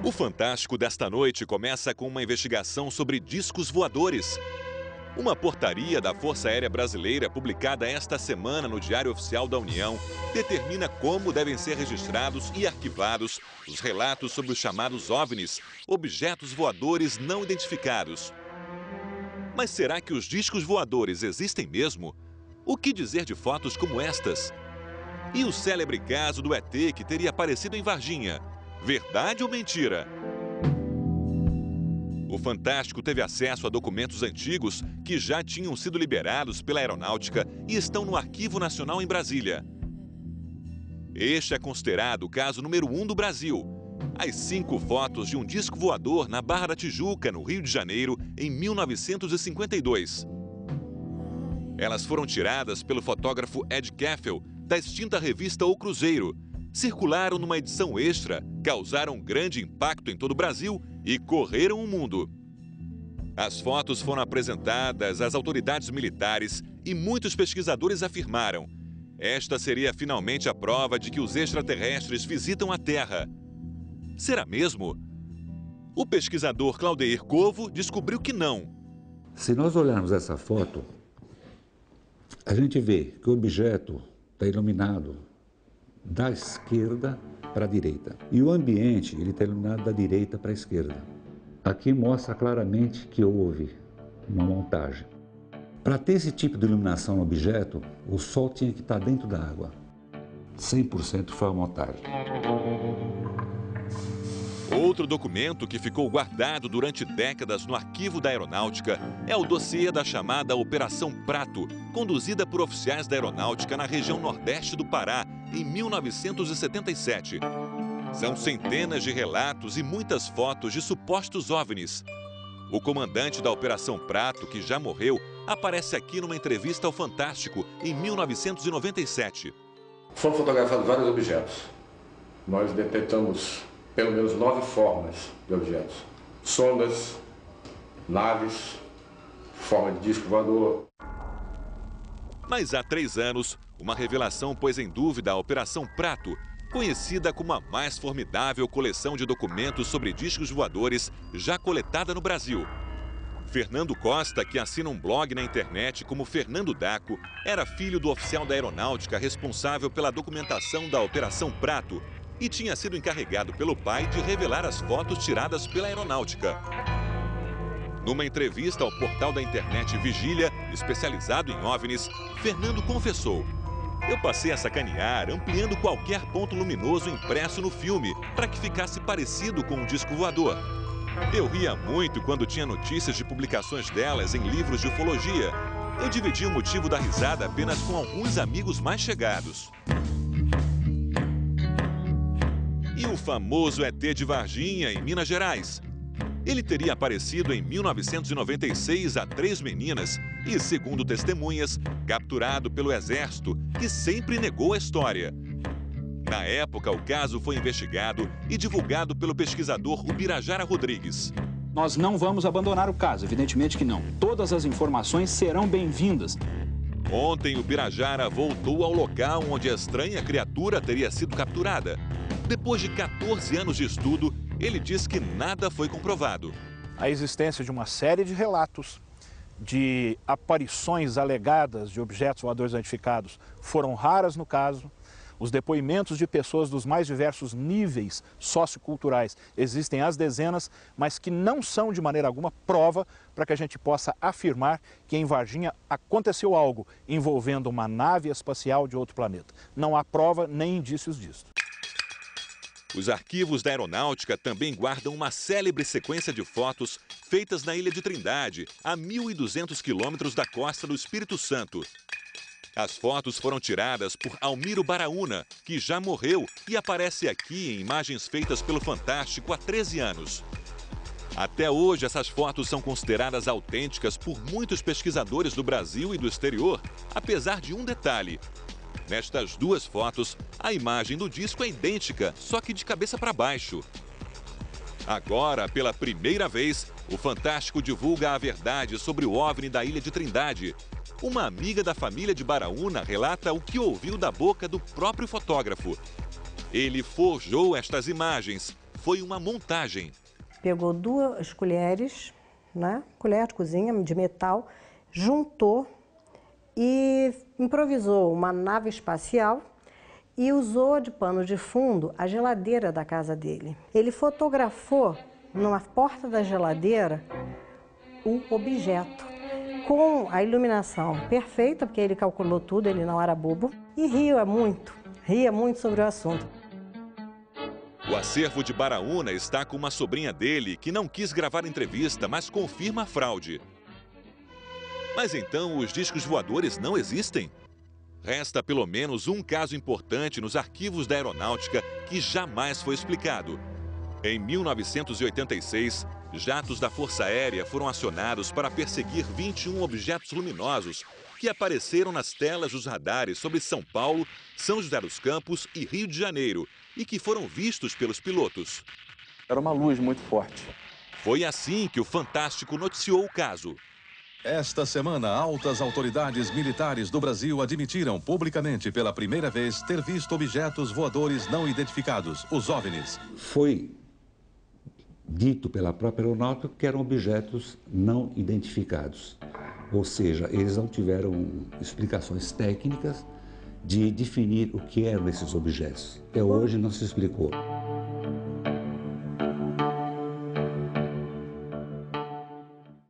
O Fantástico desta noite começa com uma investigação sobre discos voadores. Uma portaria da Força Aérea Brasileira, publicada esta semana no Diário Oficial da União, determina como devem ser registrados e arquivados os relatos sobre os chamados OVNIs, objetos voadores não identificados. Mas será que os discos voadores existem mesmo? O que dizer de fotos como estas? E o célebre caso do ET que teria aparecido em Varginha? Verdade ou mentira? O Fantástico teve acesso a documentos antigos que já tinham sido liberados pela Aeronáutica e estão no Arquivo Nacional em Brasília. Este é considerado o caso número 1 do Brasil. As 5 fotos de um disco voador na Barra da Tijuca, no Rio de Janeiro, em 1952. Elas foram tiradas pelo fotógrafo Ed Keffel, da extinta revista O Cruzeiro. Circularam numa edição extra, causaram grande impacto em todo o Brasil e correram o mundo. As fotos foram apresentadas às autoridades militares e muitos pesquisadores afirmaram: esta seria finalmente a prova de que os extraterrestres visitam a Terra. Será mesmo? O pesquisador Claudeir Covo descobriu que não. Se nós olharmos essa foto, a gente vê que o objeto está iluminado da esquerda para a direita. E o ambiente ele está iluminado da direita para a esquerda. Aqui mostra claramente que houve uma montagem. Para ter esse tipo de iluminação no objeto, o sol tinha que estar dentro da água. 100% foi a montagem. Outro documento que ficou guardado durante décadas no arquivo da Aeronáutica é o dossiê da chamada Operação Prato, conduzida por oficiais da Aeronáutica na região nordeste do Pará, em 1977. São centenas de relatos e muitas fotos de supostos OVNIs. O comandante da Operação Prato, que já morreu, aparece aqui numa entrevista ao Fantástico, em 1997. Foram fotografados vários objetos. Nós detectamos pelo menos 9 formas de objetos. Sondas, naves, forma de disco voador. Mas há 3 anos, uma revelação pôs em dúvida a Operação Prato, conhecida como a mais formidável coleção de documentos sobre discos voadores já coletada no Brasil. Fernando Costa, que assina um blog na internet como Fernando Daco, era filho do oficial da Aeronáutica responsável pela documentação da Operação Prato e tinha sido encarregado pelo pai de revelar as fotos tiradas pela Aeronáutica. Numa entrevista ao portal da internet Vigília, especializado em OVNIs, Fernando confessou: eu passei a sacanear, ampliando qualquer ponto luminoso impresso no filme, para que ficasse parecido com um disco voador. Eu ria muito quando tinha notícias de publicações delas em livros de ufologia. Eu dividi o motivo da risada apenas com alguns amigos mais chegados. E o famoso ET de Varginha, em Minas Gerais? Ele teria aparecido em 1996 a 3 meninas e, segundo testemunhas, capturado pelo Exército, que sempre negou a história. Na época, o caso foi investigado e divulgado pelo pesquisador Ubirajara Rodrigues. Nós não vamos abandonar o caso, evidentemente que não. Todas as informações serão bem-vindas. Ontem, Ubirajara voltou ao local onde a estranha criatura teria sido capturada. Depois de 14 anos de estudo, ele diz que nada foi comprovado. A existência de uma série de relatos de aparições alegadas de objetos voadores não identificados foram raras no caso. Os depoimentos de pessoas dos mais diversos níveis socioculturais existem às dezenas, mas que não são de maneira alguma prova para que a gente possa afirmar que em Varginha aconteceu algo envolvendo uma nave espacial de outro planeta. Não há prova nem indícios disso. Os arquivos da Aeronáutica também guardam uma célebre sequência de fotos feitas na Ilha de Trindade, a 1.200 quilômetros da costa do Espírito Santo. As fotos foram tiradas por Almiro Baraúna, que já morreu e aparece aqui em imagens feitas pelo Fantástico há 13 anos. Até hoje, essas fotos são consideradas autênticas por muitos pesquisadores do Brasil e do exterior, apesar de um detalhe. Nestas 2 fotos, a imagem do disco é idêntica, só que de cabeça para baixo. Agora, pela primeira vez, o Fantástico divulga a verdade sobre o OVNI da Ilha de Trindade. Uma amiga da família de Baraúna relata o que ouviu da boca do próprio fotógrafo. Ele forjou estas imagens, foi uma montagem. Pegou 2 colheres, né? Colher de cozinha de metal, juntou e improvisou uma nave espacial e usou de pano de fundo a geladeira da casa dele. Ele fotografou na porta da geladeira o objeto, com a iluminação perfeita, porque ele calculou tudo, ele não era bobo, e ria muito sobre o assunto. O acervo de Baraúna está com uma sobrinha dele que não quis gravar entrevista, mas confirma a fraude. Mas então os discos voadores não existem? Resta pelo menos um caso importante nos arquivos da aeronáutica que jamais foi explicado. Em 1986, jatos da Força Aérea foram acionados para perseguir 21 objetos luminosos que apareceram nas telas dos radares sobre São Paulo, São José dos Campos e Rio de Janeiro e que foram vistos pelos pilotos. Era uma luz muito forte. Foi assim que o Fantástico noticiou o caso. Esta semana, altas autoridades militares do Brasil admitiram publicamente pela primeira vez ter visto objetos voadores não identificados, os OVNIs. Foi dito pela própria aeronáutica que eram objetos não identificados. Ou seja, eles não tiveram explicações técnicas de definir o que eram esses objetos. Até hoje não se explicou.